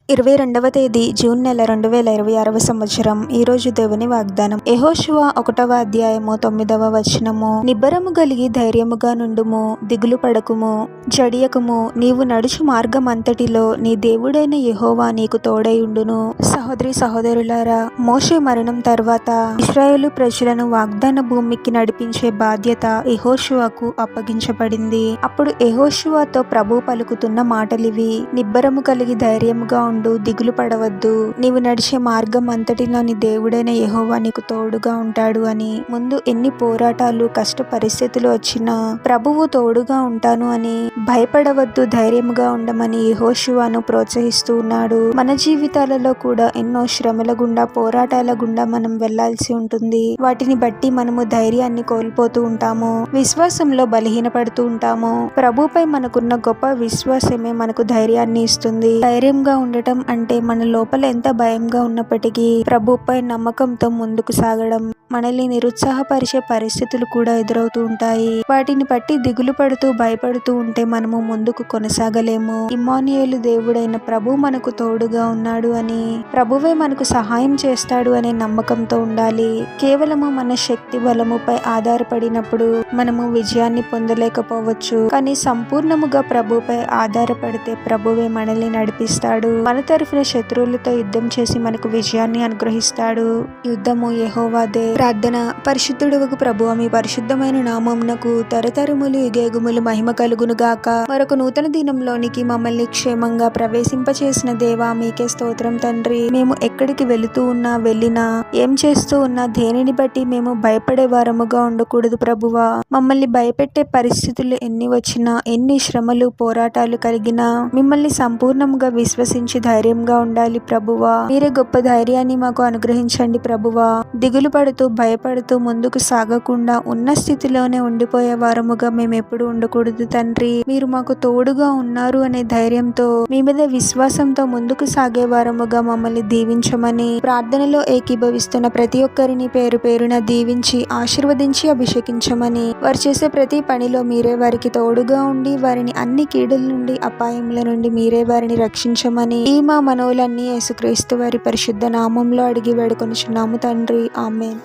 22వ తేదీ జూన్ నెల 2026వ సంవత్సరం. ఈరోజు దేవుని వాగ్దానం. యెహోషువ 1వ అధ్యాయము 9వ వచనము. నిబ్బరము కలిగి ధైర్యముగా నుండుము, దిగులు పడకుము, జడియకుము. నీవు నడుచు మార్గమంతటిలో నీ దేవుడైన యెహోవా నీకు తోడైయుండును. సహోదరి సహోదరులారా, మోషే మరణం తర్వాత ఇశ్రాయేలు ప్రజలను వాగ్దాన భూమికి నడిపించే బాధ్యత యెహోషువకు అప్పగించబడింది. అప్పుడు యెహోషువతో ప్రభు పలుకుతున్న మాటలివి. నిబ్బరము కలిగి ధైర్యముగా ఉండు, దిగులు పడవద్దు. నీవు నడిచే మార్గం అంతటిలో నీ దేవుడైన యెహోవా నీకు తోడుగా ఉంటాడు అని. ముందు ఎన్ని పోరాటాలు, కష్ట పరిస్థితులు వచ్చినా ప్రభువు తోడుగా ఉంటాను అని, భయపడవద్దు, ధైర్యముగా ఉండమని యెహోషువను ప్రోత్సహిస్తూ ఉన్నాడు. మన జీవితాలలో కూడా ఎన్నో శ్రమల గుండా, పోరాటాల గుండా మనం వెళ్లాల్సి ఉంటుంది. వాటిని బట్టి మనము ధైర్యాన్ని కోల్పోతూ ఉంటాము, విశ్వాసంలో బలహీనపడుతూ ఉంటాము. ప్రభుపై మనకున్న గొప్ప విశ్వాసమే మనకు ధైర్యాన్ని ఇస్తుంది. ధైర్యంగా ఉండటం అంటే మన లోపల ఎంత భయంగా ఉన్నప్పటికీ ప్రభుపై నమ్మకంతో ముందుకు సాగడం. మనల్ని నిరుత్సాహపరిచే పరిస్థితులు కూడా ఎదురవుతూ ఉంటాయి. వాటిని బట్టి దిగులు పడుతూ భయపడుతూ ఉంటే మనము ముందుకు కొనసాగలేము. ఇమ్మానుయేలు, దేవుడైన ప్రభు మనకు తోడుగా ఉన్నాడు అని, ప్రభువే మనకు సహాయం చేస్తాడు అనే నమ్మకంతో ఉండాలి. కేవలము మన శక్తి బలముపై ఆధారపడినప్పుడు మనము విజయాన్ని పొందలేకపోవచ్చు. కానీ సంపూర్ణముగా ప్రభుపై ఆధారపడితే ప్రభువే మనల్ని నడిపిస్తాడు. మన తరఫున శత్రువులతో యుద్ధం చేసి మనకు విజయాన్ని అనుగ్రహిస్తాడు. యుద్ధము యెహోవాదే. ప్రార్థన. పరిశుద్ధుడవగు ప్రభువా, మీ పరిశుద్ధమైన నామమునకు తరతరములు యుగయుగములు మహిమ కలుగును గాక. మరొక నూతన దినంలోనికి మమ్మల్ని క్షేమంగా ప్రవేశింపచేసిన దేవా, మీకే స్తోత్రం తండ్రి. మేము ఎక్కడికి వెళుతూ ఉన్నా, వెళ్ళినా, ఏం చేస్తూ ఉన్నా, దేనిని బట్టి మేము భయపడే వారముగా ఉండకూడదు ప్రభువా. మమ్మల్ని భయపెట్టే పరిస్థితులు ఎన్ని వచ్చినా, ఎన్ని శ్రమలు, పోరాటాలు కలిగినా మిమ్మల్ని సంపూర్ణంగా విశ్వసించి ధైర్యంగా ఉండాలి ప్రభువా. మీరే గొప్ప ధైర్యాన్ని మాకు అనుగ్రహించండి ప్రభువా. దిగులు పడుతూ, భయపడుతూ ముందుకు సాగకుండా ఉన్న స్థితిలోనే ఉండిపోయే వారముగా మేము ఎప్పుడు ఉండకూడదు తండ్రి. మీరు మాకు తోడుగా ఉన్నారు అనే ధైర్యంతో, మీ మీద విశ్వాసంతో ముందుకు సాగే వారముగా మమ్మల్ని దీవించమని, ప్రార్థనలో ఏకీభవిస్తున్న ప్రతి ఒక్కరిని పేరు పేరున దీవించి ఆశీర్వదించి అభిషేకించమని, వారు చేసే ప్రతి పనిలో మీరే వారికి తోడుగా ఉండి వారిని అన్ని కీడుల నుండి, అపాయముల నుండి మీరే వారిని రక్షించమని ఈ మా మనవులన్నీ యేసుక్రీస్తు వారి పరిశుద్ధ నామంలో అడిగి వేడుకొనుచున్నాము తండ్రి. ఆమేన్.